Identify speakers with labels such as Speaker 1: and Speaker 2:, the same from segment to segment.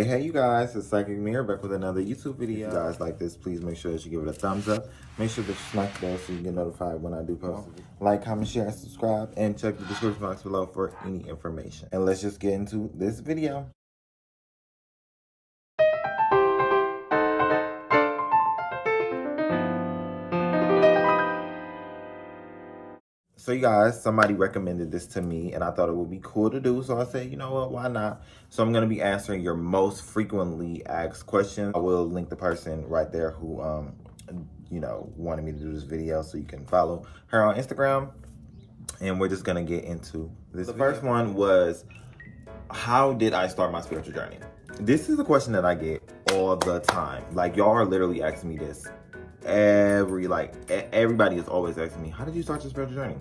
Speaker 1: Hey you guys, it's psychicmir back with another YouTube video. If you guys like this, please make sure that you give it a thumbs up. Make sure that you smack the bell so you get notified when I do post. Like, comment, share, and subscribe, and check the description box below for any information. And let's just get into this video. So you guys, somebody recommended this to me and I thought it would be cool to do. So I said, you know what, why not? So I'm going to be answering your most frequently asked questions. I will link the person right there who, wanted me to do this video, so you can follow her on Instagram. And we're just going to get into this. The first one was, how did I start my spiritual journey? This is a question that I get all the time. Like, y'all are literally asking me this. Everybody is always asking me, how did you start your spiritual journey?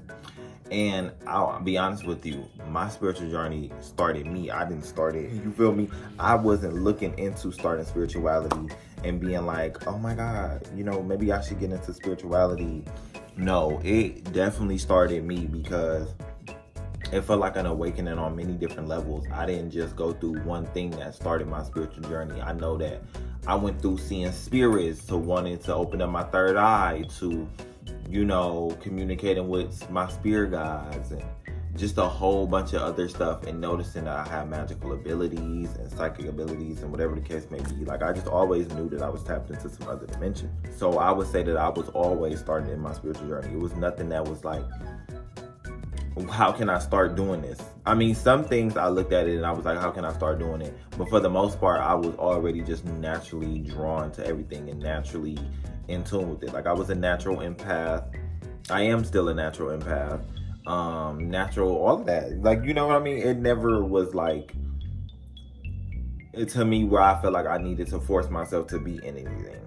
Speaker 1: And I'll be honest with you, my spiritual journey started me. I didn't start it. You feel me? I wasn't looking into starting spirituality and being like, oh my God, maybe I should get into spirituality. No, it definitely started me because it felt like an awakening on many different levels. I didn't just go through one thing that started my spiritual journey. I know that I went through seeing spirits, to wanting to open up my third eye, to, communicating with my spirit guides, and just a whole bunch of other stuff, and noticing that I have magical abilities and psychic abilities and whatever the case may be. Like, I just always knew that I was tapped into some other dimension. So I would say that I was always starting in my spiritual journey. It was nothing that was like, how can I start doing this? I mean, some things I looked at it and I was like, how can I start doing it? But for the most part, I was already just naturally drawn to everything and naturally in tune with it. Like, I was a natural empath. I am still a natural empath. Natural, all of that. Like, you know what I mean? It never was like, to me, where I felt like I needed to force myself to be in anything,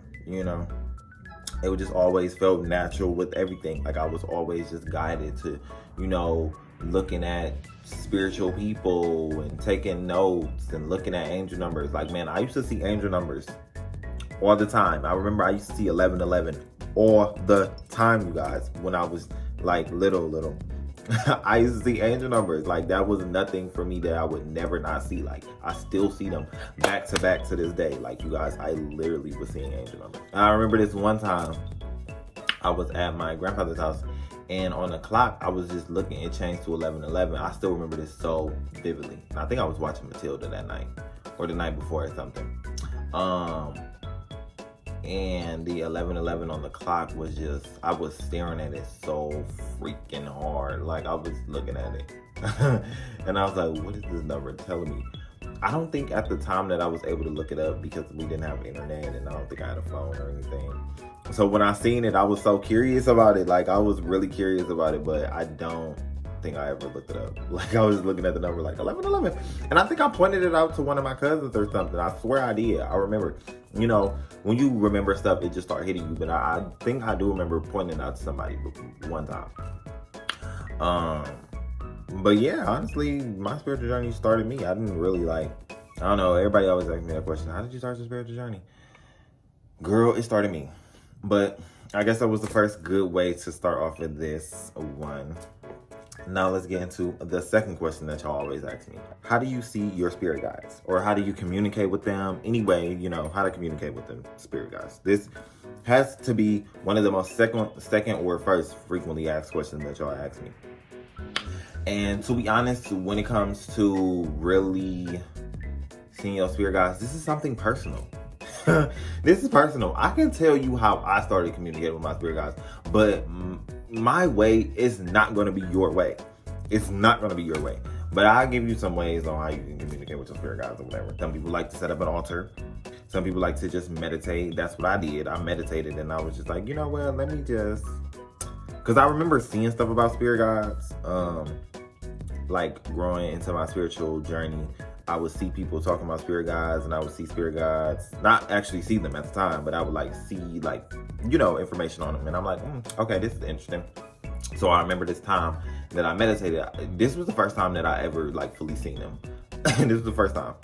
Speaker 1: It would just always felt natural with everything. Like, I was always just guided to, looking at spiritual people and taking notes and looking at angel numbers. Like, man, I used to see angel numbers all the time. I remember I used to see 1111 all the time, you guys, when I was like little. I used to see angel numbers. Like, that was nothing for me that I would never not see. Like, I still see them back to back to this day. Like, you guys, I literally was seeing angel numbers. And I remember this one time I was at my grandfather's house, and on the clock, I was just looking, it changed to 11:11. I still remember this so vividly. And I think I was watching Matilda that night, or the night before or something. And the 11:11 on the clock was just, I was staring at it so freaking hard. Like, I was looking at it. And I was like, what is this number telling me? I don't think at the time that I was able to look it up because we didn't have internet, and I don't think I had a phone or anything. So when I seen it, I was so curious about it. Like, I was really curious about it, but I don't think I ever looked it up. Like, I was looking at the number like 11:11. And I think I pointed it out to one of my cousins or something. I swear I did. I remember, when you remember stuff, it just start hitting you. But I think I do remember pointing it out to somebody one time. But yeah, honestly, my spiritual journey started me. I didn't really I don't know, everybody always asks me that question. How did you start your spiritual journey? Girl, it started me. But I guess that was the first good way to start off with this one. Now let's get into the second question that y'all always ask me. How do you see your spirit guides? Or how do you communicate with them? Anyway, how to communicate with them spirit guides. This has to be one of the most second or first frequently asked questions that y'all ask me. And to be honest, when it comes to really seeing your spirit guides, this is something personal. This is personal. I can tell you how I started communicating with my spirit guides, but my way is not going to be your way. It's not going to be your way. But I'll give you some ways on how you can communicate with your spirit guides or whatever. Some people like to set up an altar. Some people like to just meditate. That's what I did. I meditated, and I was just like, let me just... Because I remember seeing stuff about spirit guides. Like, growing into my spiritual journey, I would see people talking about spirit guides, and I would see spirit guides, not actually see them at the time, but I would see information on them. And I'm like, okay, this is interesting. So I remember this time that I meditated. This was the first time that I ever fully seen them. This was the first time.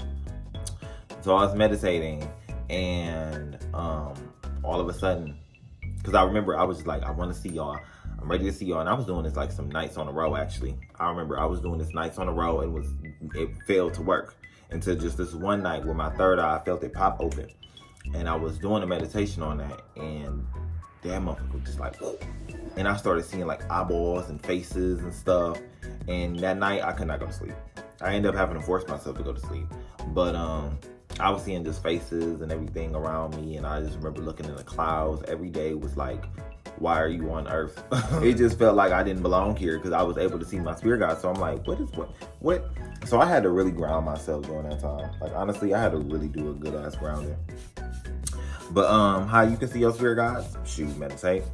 Speaker 1: So I was meditating, and all of a sudden, because I remember I was just like, I want to see y'all. I'm ready to see y'all. And I was doing this some nights on a row, actually. I remember I was doing this nights on a row, and it failed to work. until just this one night where my third eye, I felt it pop open. And I was doing a meditation on that, and that motherfucker was just like, whoa. And I started seeing like eyeballs and faces and stuff. And that night, I could not go to sleep. I ended up having to force myself to go to sleep. But I was seeing just faces and everything around me, and I just remember looking in the clouds. Every day was like, why are you on Earth? It just felt like I didn't belong here because I was able to see my spirit guide. So I'm like, what? So I had to really ground myself during that time. Like, honestly, I had to really do a good ass grounding. But how you can see your spirit guides? Shoot, meditate.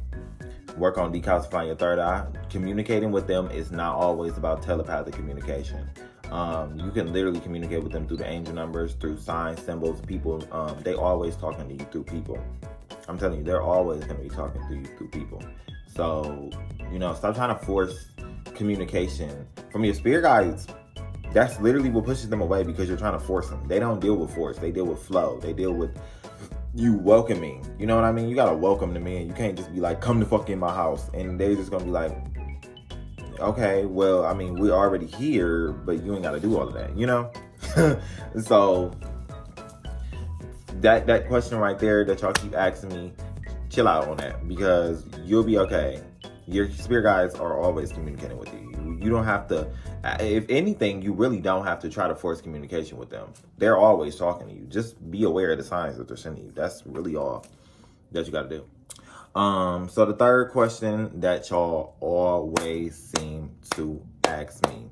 Speaker 1: Work on decalcifying your third eye. Communicating with them is not always about telepathic communication. You can literally communicate with them through the angel numbers, through signs, symbols, people. They always talking to you through people. I'm telling you, they're always going to be talking to you through people. So, stop trying to force communication from your spirit guides. That's literally what pushes them away, because you're trying to force them. They don't deal with force. They deal with flow. They deal with you welcoming. You know what I mean? You got to welcome them in. You can't just be like, come to fuck in my house. And they're just going to be like, okay, well, I mean, we're already here, but you ain't got to do all of that, So that question right there that y'all keep asking me, chill out on that, because you'll be okay. Your spirit guides are always communicating with you. You don't have to, if anything, you really don't have to try to force communication with them. They're always talking to you. Just be aware of the signs that they're sending you. That's really all that you got to do. So the third question that y'all always seem to ask me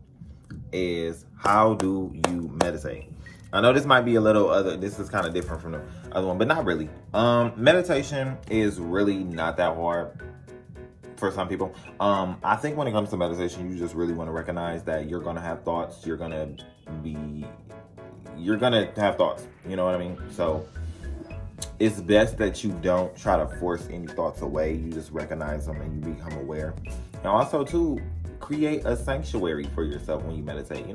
Speaker 1: is, how do you meditate? I know this might be this is kind of different from the other one, but not really. Meditation is really not that hard for some people. I think when it comes to meditation, you just really want to recognize that you're going to have thoughts. You're going to have thoughts. You know what I mean? So it's best that you don't try to force any thoughts away. You just recognize them and you become aware. And also, too, create a sanctuary for yourself when you meditate.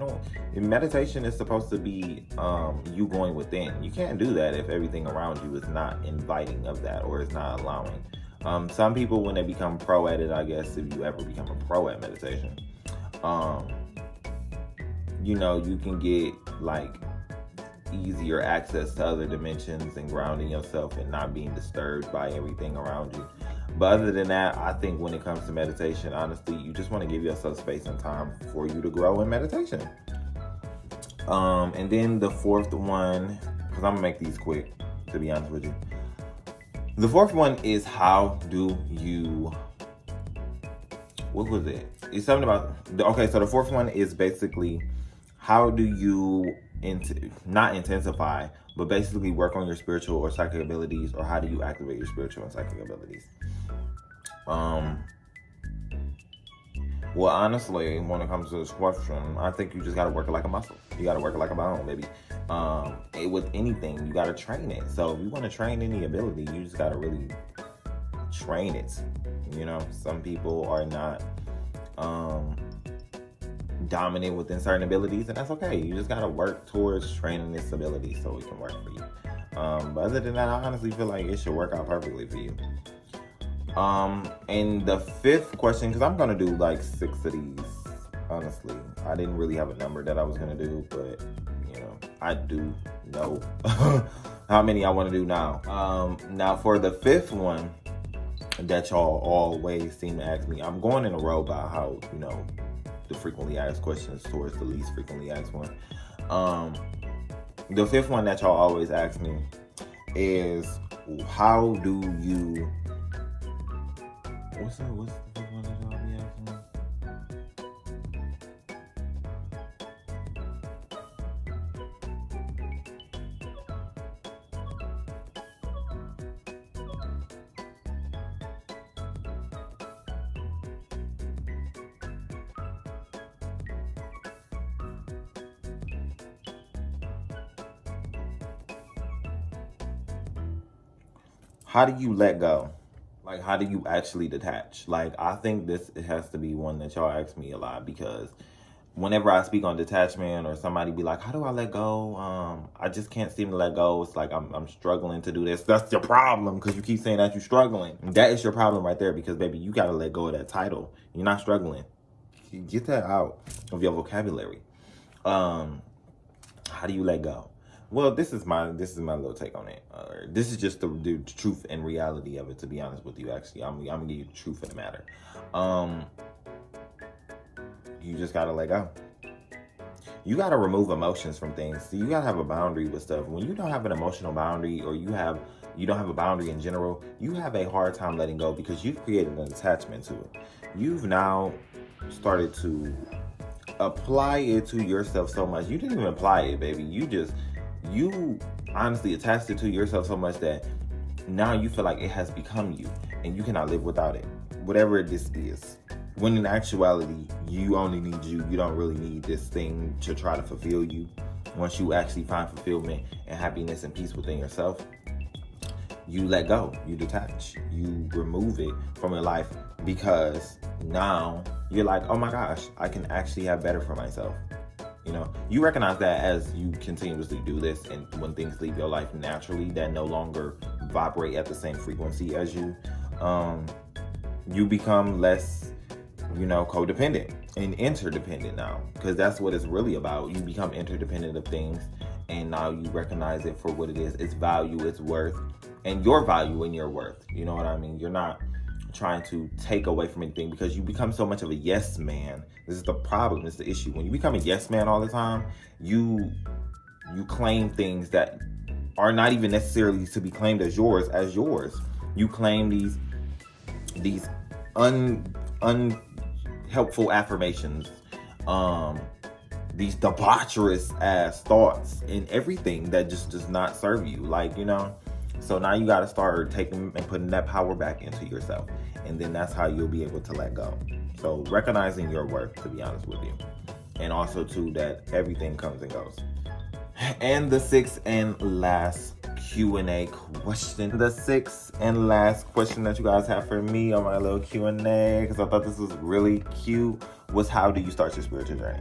Speaker 1: Meditation is supposed to be you going within. You can't do that if everything around you is not inviting of that, or is not allowing. Some people, when they become pro at it, I guess, if you ever become a pro at meditation, you can get like easier access to other dimensions and grounding yourself and not being disturbed by everything around you. But other than that, I think when it comes to meditation, honestly, you just want to give yourself space and time for you to grow in meditation. And then the fourth one, because I'm going to make these quick, to be honest with you. The fourth one is, how do you, what was it? It's something about, okay, so the fourth one is basically, how do you not intensify, but basically work on your spiritual or psychic abilities, or how do you activate your spiritual and psychic abilities? Well, honestly, when it comes to this question, I think you just got to work it like a muscle. You got to work it like a bone, baby. With anything, you got to train it. So if you want to train any ability, you just got to really train it. Some people are not dominant within certain abilities, and that's okay. You just got to work towards training this ability so it can work for you. But other than that, I honestly feel like it should work out perfectly for you. And the fifth question, because I'm going to do like 6 of these, honestly. I didn't really have a number that I was going to do, but, I do know how many I want to do now. Now, for the fifth one that y'all always seem to ask me, I'm going in a row by how, the frequently asked questions towards the least frequently asked one. The fifth one that y'all always ask me is, how do you... What's the fifth one that y'all be asking me? How do you let go? Like, how do you actually detach? Like, I think it has to be one that y'all ask me a lot, because whenever I speak on detachment, or somebody be like, how do I let go? I just can't seem to let go. It's like I'm struggling to do this. That's your problem, because you keep saying that you're struggling. That is your problem right there, because, baby, you got to let go of that title. You're not struggling. Get that out of your vocabulary. How how do you let go? Well, this is my little take on it. This is just the truth and reality of it. To be honest with you, actually, I'm gonna give you the truth of the matter. You just gotta let go. You gotta remove emotions from things. So you gotta have a boundary with stuff. When you don't have an emotional boundary, or you don't have a boundary in general, you have a hard time letting go because you've created an attachment to it. You've now started to apply it to yourself so much. You didn't even apply it, baby. You honestly attached it to yourself so much that now you feel like it has become you and you cannot live without it. Whatever this is. When in actuality, you only need you. You don't really need this thing to try to fulfill you. Once you actually find fulfillment and happiness and peace within yourself, you let go, you detach, you remove it from your life, because now you're like, oh my gosh, I can actually have better for myself. You know, you recognize that as you continuously do this, and when things leave your life naturally that no longer vibrate at the same frequency as you, you become less, codependent and interdependent now, because that's what it's really about. You become interdependent of things, and now you recognize it for what it is, its value, its worth, and your value and your worth. You know what I mean? You're not trying to take away from anything because you become so much of a yes man. This is the problem, this is the issue. When you become a yes man all the time, you claim things that are not even necessarily to be claimed as yours. You claim these unhelpful affirmations, these debaucherous ass thoughts and everything that just does not serve you. So now you got to start taking and putting that power back into yourself. And then that's how you'll be able to let go. So recognizing your worth, to be honest with you. And also too, that everything comes and goes. And the sixth and last Q&A question. The sixth and last question that you guys have for me on my little Q&A, because I thought this was really cute, was how do you start your spiritual journey?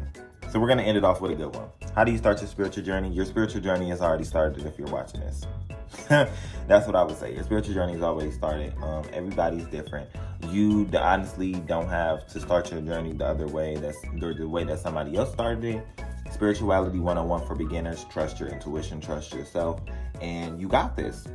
Speaker 1: So we're going to end it off with a good one. How do you start your spiritual journey? Your spiritual journey has already started if you're watching this. That's what I would say. Your spiritual journey has already started. Everybody's different. You honestly don't have to start your journey the other way. That's the way that somebody else started it. Spirituality 101 for beginners. Trust your intuition, trust yourself, and you got this.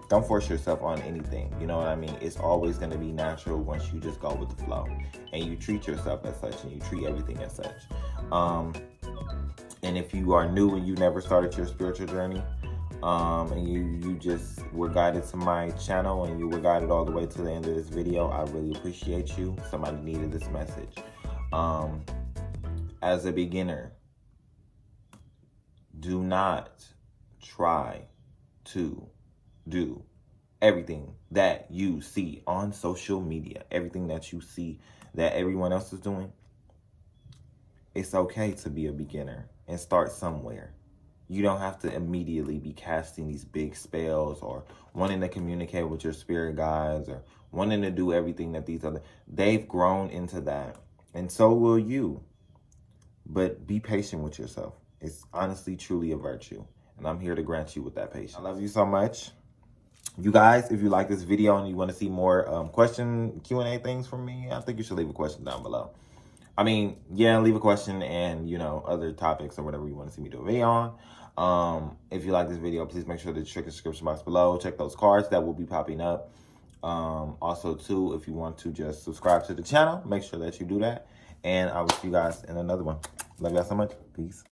Speaker 1: Don't force yourself on anything. You know what I mean? It's always going to be natural once you just go with the flow and you treat yourself as such and you treat everything as such. And if you are new and you never started your spiritual journey, and you just were guided to my channel and you were guided all the way to the end of this video, I really appreciate you. Somebody needed this message. As a beginner, do not try to do everything that you see on social media, everything that you see that everyone else is doing. It's okay to be a beginner and start somewhere. You don't have to immediately be casting these big spells or wanting to communicate with your spirit guides or wanting to do everything that they've grown into that. And so will you. But be patient with yourself. It's honestly, truly a virtue. And I'm here to grant you with that patience. I love you so much. You guys, if you like this video and you want to see more Q&A things from me, I think you should leave a question down below. Leave a question and, other topics or whatever you want to see me do a video on. If you like this video, please make sure to check the description box below. Check those cards that will be popping up. Also, too, if you want to just subscribe to the channel, make sure that you do that. And I will see you guys in another one. Love y'all so much. Peace.